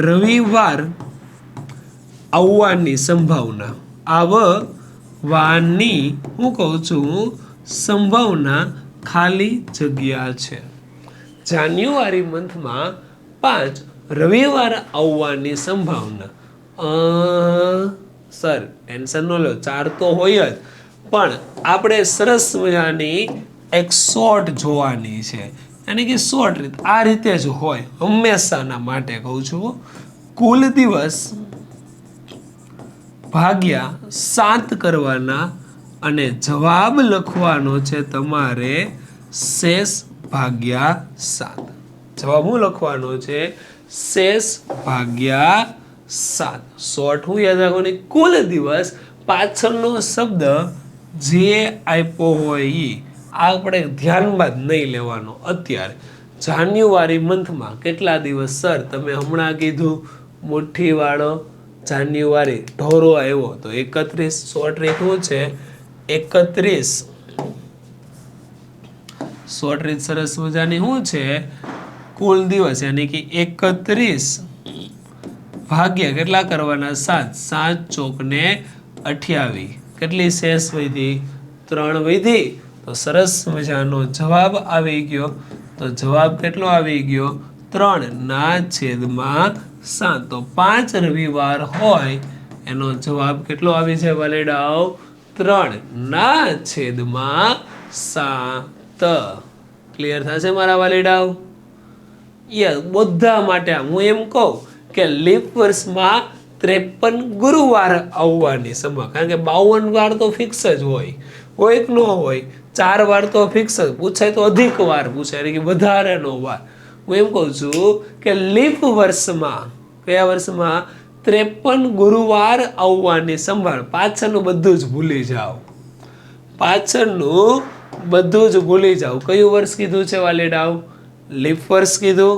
Speaker 1: રવિવાર આવવાની સંભાવના, આવવાની હું કહું છું સંભાવના ખાલી જગ્યા છે. જાન્યુઆરી મંથમાં 5 રવિવાર આવવાની સંભાવના. સર ટેન્શન ન લો, 4 તો હોય જ, પણ આપણે સરસ મજાની એક શોર્ટ જોવાની છે. યાની કે શોર્ટ રીત આ રીતે જ હોય હંમેશાના માટે કહું છું. કુલ દિવસ ભાગ્યા 7 કરવાના અને જવાબ લખવાનો છે તમારે શેષ ભાગ્યા 7. જવાબ શું લખવાનો છે? શેષ ભાગ્યા 7. શોર્ટ હું યાદ રાખવાની, કુલ દિવસ પાછળનો શબ્દ જે આપ્યો હોય એ આપણે ધ્યાનમાં જ નહીં લેવાનો. અત્યારે જાન્યુઆરી મંથમાં કેટલા દિવસ સર? તમે હમણાં કીધું મુઠ્ઠી વાળો જાન્યુઆરી ઢોરો આવ્યો તો 31. શોર્ટ રીત શું છે? 31. શોર્ટ રીત સરસ મજાની શું છે? કુલ દિવસ યાની કે 31 ભાગ્યા કેટલા કરવાના? 7. 7 ચોક ને 28. કેટલી શેષ વધી? 3 વધી. તો સરસ મજાનો જવાબ આવી ગયો. તો જવાબ કેટલો આવી ગયો? 3/7. તો 5 રવિવાર હોય એનો જવાબ કેટલો આવી છે વાલેડાઓ? 3/7. ક્લિયર થશે મારા વાલેડાઓ? યસ, બધા માટે હું એમ કહું કે લીપ વર્ષમાં 53 ગુરુવાર આવવાની સમય, કારણ કે 52 વાર તો ફિક્સ જ હોય, કોઈક નો હોય. 4 વાર તો ફિક્સ જ પૂછાય, તો અધિક વાર પૂછાય કે વધારેનો વાર. હું એમ કહું છું કે લીપ વર્ષમાં, કયા વર્ષમાં? 53 ગુરુવાર આવવાની સંભાળ. પાછળનું બધું જ ભૂલી જાઓ, પાછળનું બધું જ ભૂલી જાઓ. કયું વર્ષ કીધું છે વાલીડાઓ? લીપ વર્ષ કીધું?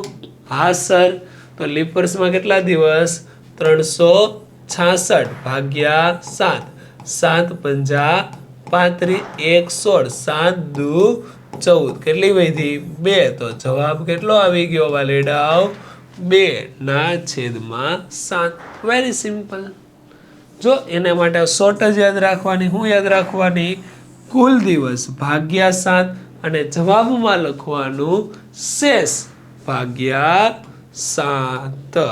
Speaker 1: હા સર. તો લીપ વર્ષમાં કેટલા દિવસ? 366 ભાગ્યા 7. 7 પંજા 35, 1 16, 7 દુ 14. કેટલી વધી? 2. તો જવાબ કેટલો આવી ગયો વાલીડાઓ? 2/7. Very simple. જો એના માટે શોર્ટ જ યાદ રાખવાની. હું યાદ રાખવાની? કુલ દિવસ ભાગ્યા 7 અને જવાબમાં લખવાનું શેષ ભાગ્યા 7.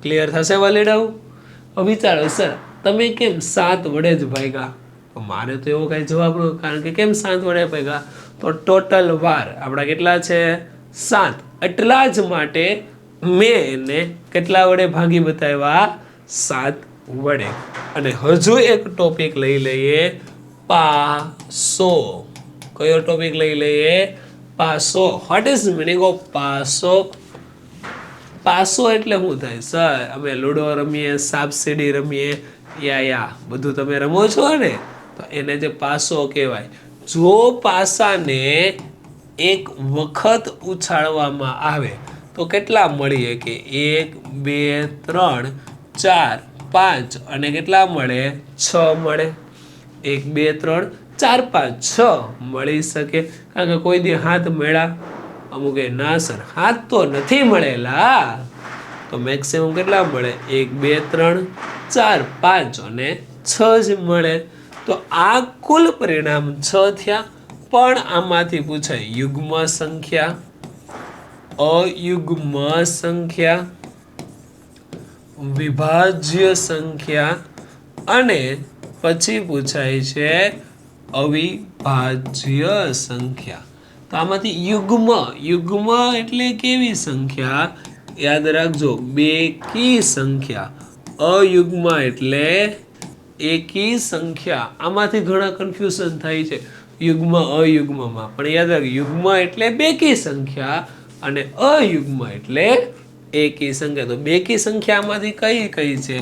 Speaker 1: ક્લિયર થશે વાલીડાઓ? હવે વિચારો સર તમે કેમ 7 વડે જ ભાગ્યા? મારે તો એવો કઈ જવાબ ન, કારણ કે કેમ 7 વડે ભાગ્યા? તો ટોટલ વાર આપણા કેટલા છે? 7. એટલા જ માટે મેં એને કેટલા વડે ભાગી બતાવ્યા? 7 વડે. અને હજુ એક ટોપિક લઈ લઈએ, પાસો. કયો ટોપિક લઈ લઈએ? પાસો. વોટ ઇઝ મીનિંગ ઓફ પાસો? પાસો એટલે શું થાય સર? અમે લૂડો રમીએ, સાપ સીડી રમીએ, યા બધું તમે રમો છો ને, તો એને જે પાસો કહેવાય. જો પાસાને એક વખત ઉછાળવામાં આવે તો કેટલા મળીએ? કે 1 2 3 4 5 અને કેટલા મળે? 6 મળે. 1 2 3 4 5 6 મળી શકે. કારણ કે કોઈ દી હાથ મળ્યા? અમુક ના સર હાથ તો નથી મળેલા. તો મેક્સિમમ કેટલા મળે? 1 2 3 4 5 અને 6 જ મળે. તો આ કુલ પરિણામ 6 થયા. પણ આમાંથી પૂછાય યુગ્મ સંખ્યા, અયુગ્મ સંખ્યા, વિભાજ્ય સંખ્યા અને પછી પૂછાય છે અવિભાજ્ય સંખ્યા. તો આમાંથી યુગ્મ, યુગ્મ એટલે કેવી સંખ્યા? યાદ રાખજો, બેકી સંખ્યા. અયુગ્મ એટલે એકી સંખ્યા. આમાંથી ઘણા કન્ફ્યુઝન થાય છે યુગ્મ અયુગ્મમાં, પણ યાદ રાખ યુગ્મ એટલે બેકી સંખ્યા અને અયુગ્મ એટલે એકી સંખ્યા. તો બેકી સંખ્યામાંથી કઈ કઈ છે?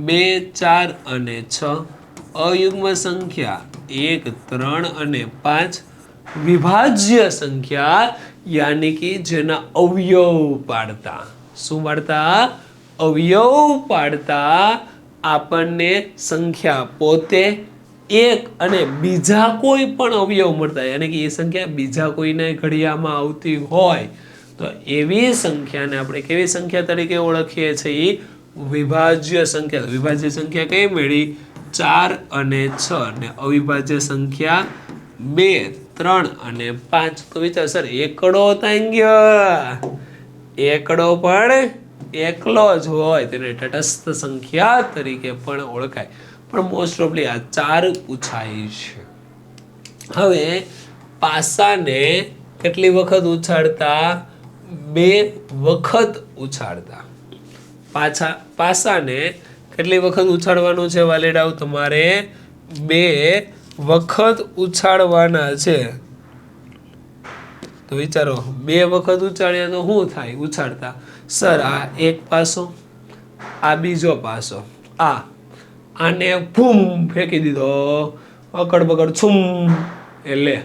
Speaker 1: 2 4 અને 6. અયુગ્મ સંખ્યા 1 3 અને 5. વિભાજ્ય સંખ્યા યાની કે જેના અવયવ પાડતા. શું પાડતા? અવયવ પાડતા આપણને સંખ્યા પોતે એક અને બીજા કોઈ પણ અવયવ મળતા, યાની કે એ સંખ્યા બીજા કોઈને ઘડિયામાં આવતી હોય તો એવી સંખ્યાને આપણે કેવી સંખ્યા તરીકે ઓળખીએ છીએ? વિભાજ્ય સંખ્યા. વિભાજ્ય સંખ્યા કઈ મળી? 4 અને 6 અને અવિભાજ્ય સંખ્યા 2 3 અને 5. તો વિચાર સર એકડો ત્યાં ગયો, એકડો પણ એકલો જ હોય તેને તટસ્થ સંખ્યા તરીકે પણ ઓળખાય. પણ મોસ્ટ ઓફલી આ 4 પૂછાય છે. હવે પાસાને કેટલી વખત ઉછાળતા? 2 વખત ઉછાળતા. પાસાને કેટલી વખત ઉછાળવાનું છે વાલીડાઓ? તમારે 2 વખત ઉછાળવાના છે. તો વિચારો 2 વખત ઉછાળ્યા તો શું થાય ઉછાળતા? સર આ એક પાસો, આ બીજો પાસો, આને ફૂમ ફેંકી દીધો, અકડ બકડ છુમ, એટલે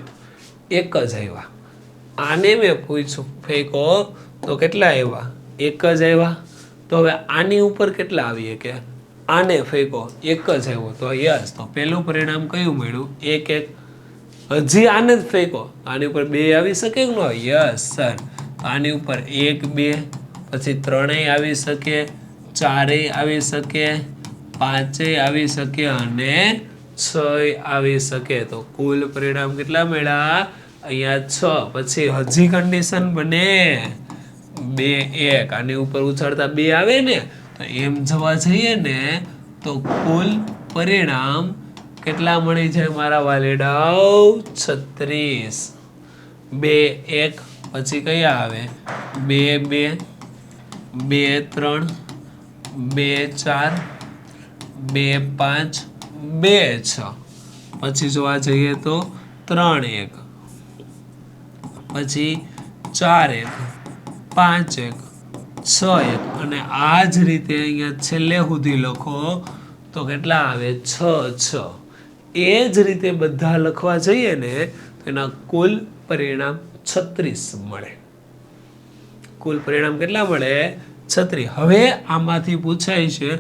Speaker 1: એક જ આવ્યા. આને મેં પૂછ્યું ફેંકો તો કેટલા આવ્યા? એક જ આવ્યા. તો હવે આની ઉપર કેટલા આવીએ કે આને ફેંકો એક જ આવ્યો, તો યસ. તો પહેલું પરિણામ કયું મળ્યું? 1 1. હજી આને જ ફેંકો, આની ઉપર 2 આવી શકે કે ન? Yes sir. આની ઉપર 1 2, પછી 3 આવી શકે, 4 આવી શકે, 5 આવી શકે અને 6 આવી શકે. તો કુલ પરિણામ કેટલા મળ્યા? અહીંયા 6. પછી હજી કન્ડિશન બને 2 1. આની ઉપર ઉછાળતા 2 આવે ને, તો એમ જવા જઈએ ને તો કુલ પરિણામ કેટલા મળી જાય મારા વાલીડાઓ? 36. 2 1 પછી કયા આવે? 2 2, 2 3, 2 4, 2 5, 2 6. પછી જોવા જઈએ તો 3 1, પછી 4 1, 5 1, 6 1, અને આ જ રીતે અહીંયા છેલ્લે સુધી લખો તો કેટલા આવે? 6 6. એ જ રીતે બધા લખવા જઈએ ને તો એના કુલ પરિણામ 36 મળે. કુલ પરિણામ કેટલા મળે? 36. હવે આમાંથી પૂછાય છે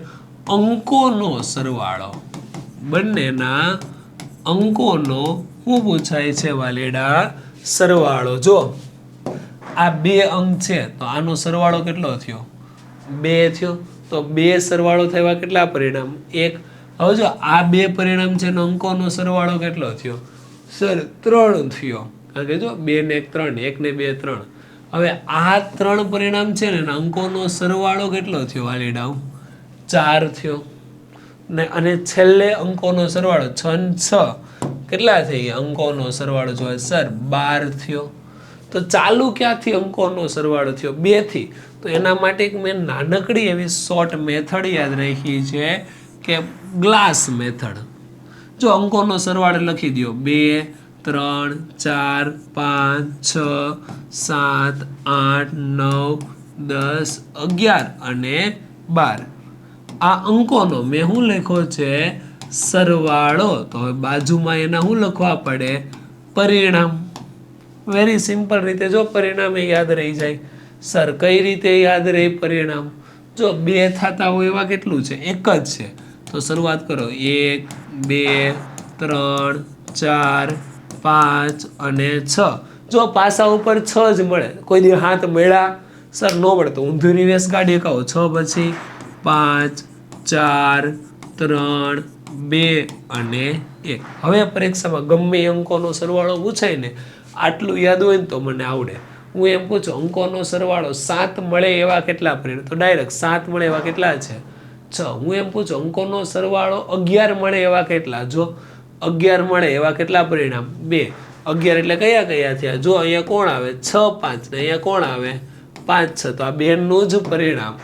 Speaker 1: અંકોનો સરવાળો. બંનેના અંકોનો શું પૂછાય છે વાલીડા? સરવાળો. જો આ 2 અંક છે તો આનો સરવાળો કેટલો થયો? 2 થયો. તો 2 સરવાળો થયા કેટલા પરિણામ? 1. હવે જો આ 2 પરિણામ છે ને અંકોનો સરવાળો કેટલો થયો? સર 3 થયો. કારણ કે જો 2 ને 1 3, 1 ને 2 3. હવે આ 3 પરિણામ છે ને અંકોનો સરવાળો કેટલો થયો વાલીડાઓ? 4 થયો. ને અને છેલ્લે અંકોનો સરવાળો 6 ને 6 કેટલા થઈ ગયા? અંકોનો સરવાળો જોઈએ સર 12 થયો. તો ચાલુ ક્યાંથી અંકોનો સરવાળો થયો? 2 થી. તો એના માટે એક મેં નાનકડી એવી શોર્ટ મેથડ યાદ રાખી છે કે ગ્લાસ મેથડ. જો અંકોનો સરવાળો લખી દો 2 3 4 5 6 7 8 9 10 11 અને 12. આ અંકોનો મેં શું લખ્યો છે? સરવાળો. તો હવે બાજુમાં એના શું લખવા પડે? પરિણામ. વેરી સિમ્પલ રીતે જો પરિણામ એ યાદ રહી જાય. સર કઈ રીતે યાદ રહે પરિણામ? જો 2 થતા હોય એવા કેટલું છે? 1 જ છે. તો શરૂઆત કરો 1 2 3 4 5 અને 6. જો પાસા ઉપર 6 જ મળે. કોઈ દી હાથ મળ્યા? સર નો મળે તો ઊંધું રિવેસ કાઢી કહો 6 પછી 5 4 3 2 અને 1. હવે પરીક્ષામાં ગમે અંકોનો સરવાળો પૂછાય ને આટલું યાદ હોય ને તો મને આવડે. હું એમ પૂછું અંકોનો સરવાળો 7 મળે એવા કેટલા પરિણામ? તો ડાયરેક્ટ 7 મળે એવા કેટલા છે? 6. હું એમ પૂછું અંકોનો સરવાળો 11 મળે એવા કેટલા? જો 11 મળે એવા કેટલા પરિણામ? 2. 11 એટલે કયા કયા થયા? જો અહીંયા કોણ આવે? 6 5 ને અહીંયા કોણ આવે? 5 6. તો આ 2 નું જ પરિણામ.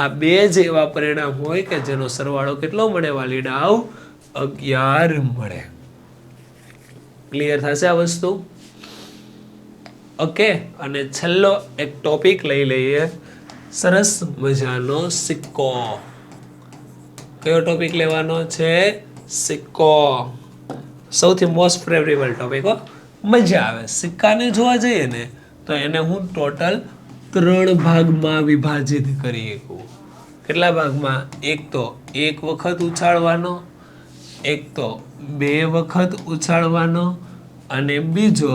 Speaker 1: આ 2 જ એવા પરિણામ હોય કે જેનો સરવાળો કેટલો મળે વાલીડાઓ? 11 મળે. ક્લિયર થશે આ વસ્તુ? ઓકે. અને છેલ્લો એક ટોપિક લઈ લઈએ. સરસ મજાનો સિક્કો. કયો ટોપિક લેવાનો છે? સિક્કો. સૌથી મોસ્ટ ફેવરેબલ ટોપિક હો. મજા આવે. સિક્કાને જોવા જઈએ ને તો એને હું ટોટલ 3 ભાગમાં વિભાજિત કરી શકું. કેટલા ભાગમાં? એક તો 1 વખત ઉછાળવાનો, એક તો 2 વખત ઉછાળવાનો, અને બીજો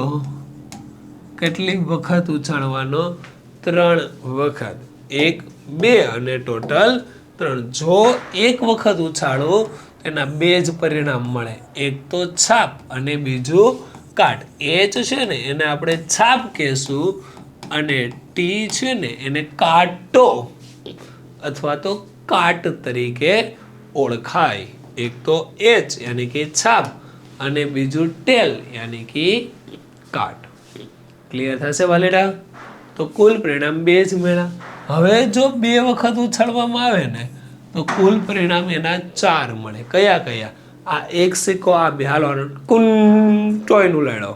Speaker 1: કેટલી વખત ઉછાળવાનો? 3 વખત. 1 2 અને ટોટલ 3. જો 1 વખત ઉછાળો એના 2 જ પરિણામ મળે. એક તો છાપ અને બીજું કાટ. H છે ને એને આપણે છાપ કહેશું અને T છે ને એને કાંટો અથવા તો કાટ તરીકે ઓળખાય. એક તો H યાની કે છાપ અને બીજું ટેલ યાની કે કાટ. ક્લિયર થશે વાલીડા? તો કુલ પરિણામ 2 જ મળ્યા. હવે જો 2 વખત ઉછાળવામાં આવે ને તો કુલ પરિણામ એના 4 મળે. કયા કયા? આ એક સિક્કો, આ બે. હાલો કુન ટોયનું લેડો.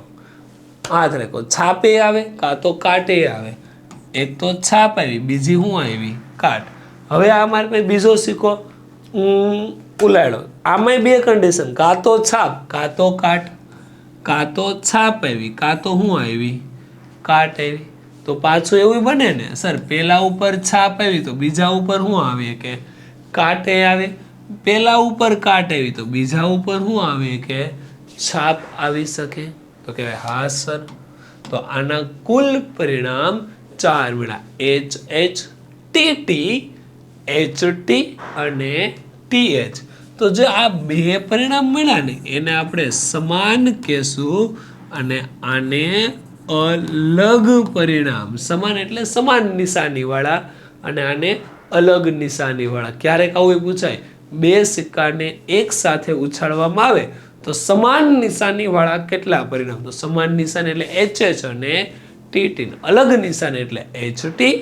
Speaker 1: હાથ રાખો, છાપે આવે કાં તો કાટે આવે. એક તો છાપ આવી, બીજી શું આવી? કાટ. હવે આ મારી પાસે બીજો સિક્કો ઉલાડો, આમાંય બે કન્ડિશન, કાં તો છાપ કાં તો કાટ. કાં તો છાપ આવી કાં તો શું આવી? કાટ આવી. તો પાછું એવું બને ને સર, પેલા ઉપર છાપ આવી તો બીજા ઉપર શું આવે કે કાટે આવે, પેલા ઉપર કાટ આવી તો બીજા ઉપર શું આવે કે છાપ આવી શકે. તો કહેવાય હા સર. તો આના કુલ પરિણામ 4 મળ્યા, H H T T, H T અને ટી એચ. તો જે આ બે પરિણામ મળ્યા ને એને આપણે સમાન કહેશું અને આને અલગ પરિણામ. સમાન એટલે સમાન નિશાનીવાળા અને આને અલગ નિશાનીવાળા. ક્યારેક આવું પૂછાય, બે સિક્કાને એક સાથે ઉછાળવામાં આવે તો સમાન નિશાનીવાળા કેટલા પરિણામ? તો સમાન નિશાની એટલે એચ એચ અને ટી ટી, અલગ નિશાની એટલે એચ ટી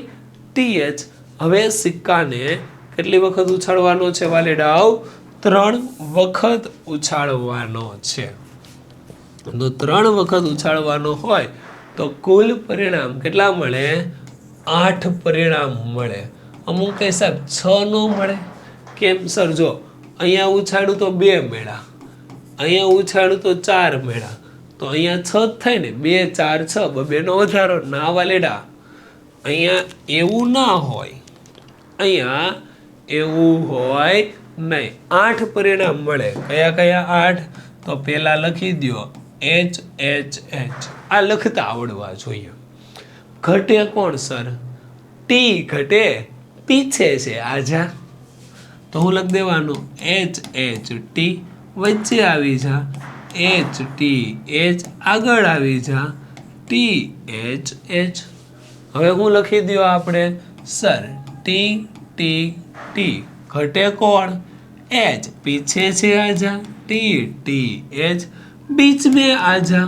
Speaker 1: ટી એચ. હવે સિક્કાને કેટલી વખત ઉછાળવાનો છે વાલેડાઓ? 3 વખત ઉછાળવાનો છે. તો 3 વખત ઉછાળવાનો હોય તો કુલ પરિણામ કેટલા મળે? 8 પરિણામ મળે. અમુક કઈ સાહેબ 6 નો મળે. કેમ સર? જો અહીંયા ઉછાળ્યું તો 2 મળ્યા, અહીંયા ઉછાળ્યું તો 4 મળ્યા, તો અહીંયા 6 થાય ને, 2 4 6, 2 નો વધારો ના વાલેડા. અહીંયા એવું ના હોય, અહીંયા એવું હોય નહીં. 8 પરિણામ મળે. કયા કયા 8? તો પેલા લખી દો એચ એચ એચ. આ લખતા આવડવા જોઈએ. ઘટે કોણ સર? ટી ઘટે, પીછે છે આજા. તો હું લખી દેવાનું એચ એચ ટી, વચ્ચે આવી જા એચ ટી એચ, આગળ આવી જા ટી એચ એચ. હવે હું લખી દો આપણે સર ટી ટી ટી, ઘટે કોણ? एच, पीछे से आजा टी टी एच, बीच में आजा,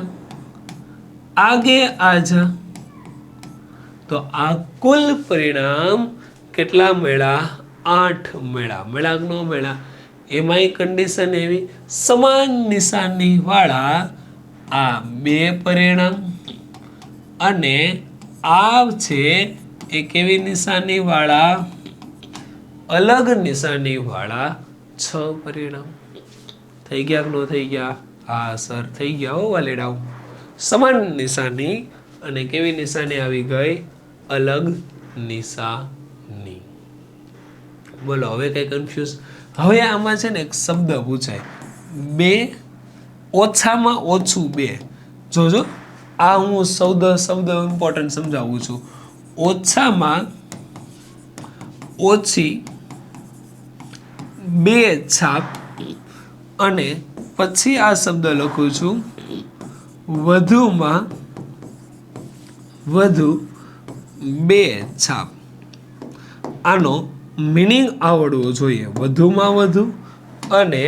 Speaker 1: आगे आजा. तो आ कुल परिणाम કેટલા મળ્યા? 8 મળ્યા. મળ્યા કે ન મળ્યા? એમાંય કન્ડિશન એવી, સમાન નિશાની વાળા આ બે પરિણામ અને આ છે એ કેવી નિશાની વાળા? અલગ નિશાની વાળા 6 પરિણામ. થઈ ગયા કે ન થઈ ગયા? હા સર થઈ ગયા હો વાલેડાઓ. સમાન નિશાની અને કેવી નિશાની આવી ગઈ? અલગ નિશાની. બોલો હવે કઈ કન્ફ્યુઝ? હવે આમાં છે ને એક શબ્દ પૂછાય, 2 ઓછામાં ઓછું 2. જોજો આ હું શબ્દ ઇમ્પોર્ટન્ટ સમજાવું છું. ઓછામાં ઓછી 2 છાપ અને પછી આ શબ્દ લખું છું વધુમાં વધુ 2 છાપ. આનો મીનિંગ આવડવો જોઈએ. વધુમાં વધુ અને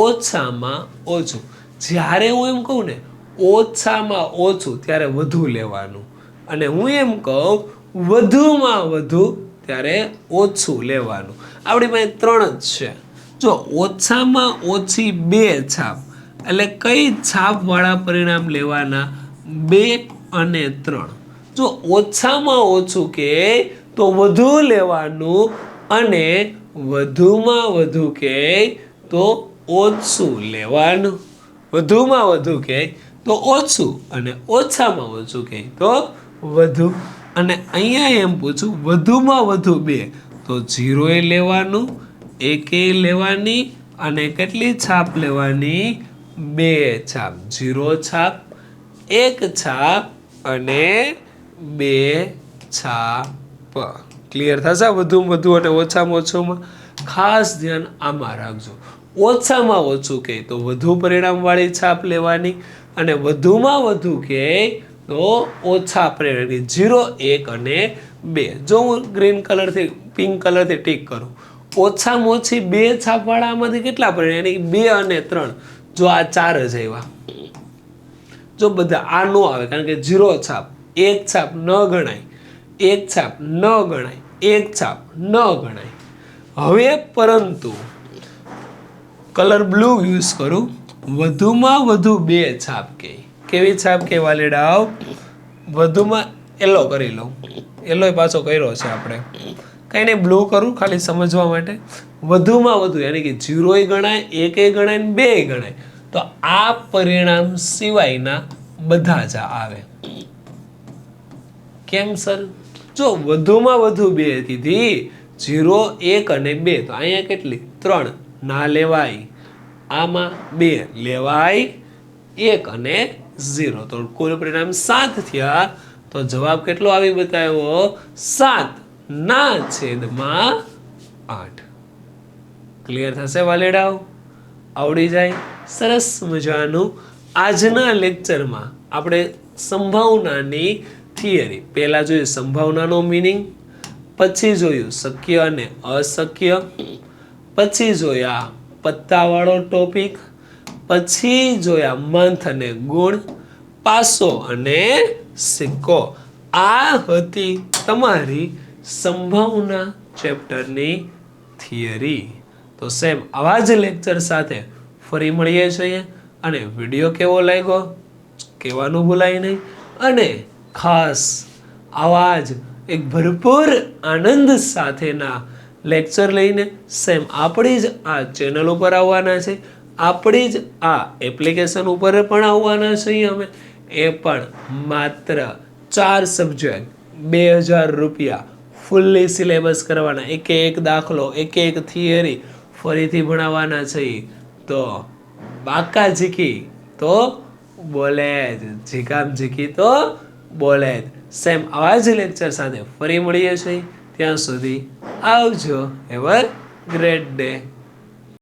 Speaker 1: ઓછામાં ઓછું. જ્યારે હું એમ કહું ને ઓછામાં ઓછું ત્યારે વધુ લેવાનું, અને હું એમ કહું વધુમાં વધુ ત્યારે ઓછું લેવાનું. આપણી પાસે 3 જ છે. જો ઓછામાં ઓછી 2 છાપ એટલે કઈ છાપ વાળા પરિણામ લેવાના? 2 અને 3. જો ઓછામાં ઓછું કે તો વધુ લેવાનું અને વધુમાં વધુ કે તો ઓછું લેવાનું. વધુમાં વધુ કે તો ઓછું અને ઓછામાં ઓછું કે તો વધુ. અને અહીંયા એમ પૂછું વધુમાં વધુ 2 તો 0 એ લેવાનું, 1 એ લેવાની અને કેટલી છાપ લેવાની? 2 છાપ. 0 છાપ, 1 છાપ અને 2 છાપ. ક્લિયર થશે? વધુમાં વધુ અને ઓછામાં ઓછુંમાં ખાસ ધ્યાન આમાં રાખજો. ઓછામાં ઓછું કહે તો વધુ પરિણામ વાળી છાપ લેવાની અને વધુમાં વધુ કહે તો ઓછા પરિણામ, 0 1 અને 2. જો હું ગ્રીન કલરથી પિંક કલરથી ટીક કરું, ઓછામાં ઓછી 2 છાપ વાળામાંથી કેટલા પરિણામ? 2 અને 3. જો આ 4 જ આવ્યા. જો બધા આ નો આવે કારણ કે 0 છાપ, 1 છાપ ન ગણાય, 1 છાપ ન ગણાય, 1 છાપ ન ગણાય. હવે પરંતુ કલર બ્લુ યુઝ કરું, વધુમાં વધુ 2 છાપ કે કેવી છાપ કે વાલીડાઓ? વધુમાં યલો કરી લો. યલો પાછો કર્યો છે આપણે. કંઈ નહીં, બ્લુ કરું ખાલી સમજવા માટે. વધુમાં વધુ યાની કે 0 ગણાય, 1 ગણાય ને 2 ગણાય. તો આ પરિણામ સિવાયના બધા જ આવે. કેમ સર? જો વધુમાં વધુ 2 કીધી, 0, 1 અને 2, તો અહીંયા કેટલી? 3 ના લેવાય. આમાં 2 લેવાય, 1 અને 0, તો કુલ પરિણામ 7 થયા. તો જવાબ કેટલો આવી બતાવ્યો? 7 ના છેદમાં 8. ક્લિયર થશે વાલેડાઓ? આવડી જાય? સરસ મજાનું. આજના લેક્ચરમાં આપણે સંભાવનાની થિયરી પહેલા જોયું, સંભાવનાનો મિનિંગ, પછી જોયું શક્ય અને અશક્ય, પછી જોયા પત્તાવાળો ટોપિક, પછી જોયા મંથ અને ગુણ, પાસો અને સિક્કો. આ હતી તમારી સંભાવના ચેપ્ટરની થિયરી. તો સેમ આવા જ લેક્ચર સાથે ફરી મળીએ છીએ. અને વિડીયો કેવો લાગ્યો કહેવાનું ભૂલાય નહીં. અને ખાસ આવા જ એક ભરપૂર આનંદ સાથેના લેક્ચર લઈને સેમ આપણી જ આ ચેનલ ઉપર આવવાના છે, આપણી જ આ એપ્લિકેશન ઉપર પણ આવવાના છીએ અમે. એ પણ માત્ર 4 સબ્જેક્ટ 2000 રૂપિયા ફૂલ્લી સિલેબસ કરવાના, એક દાખલો, એક થિયરી ફરીથી ભણાવવાના છે. તો બાકા ઝીકી તો બોલે જ, ઝીકામ ઝીકી તો બોલે જ. સેમ આવા જ લેક્ચર સાથે ફરી મળીએ છીએ. ત્યાં સુધી આવજો. Have a great day.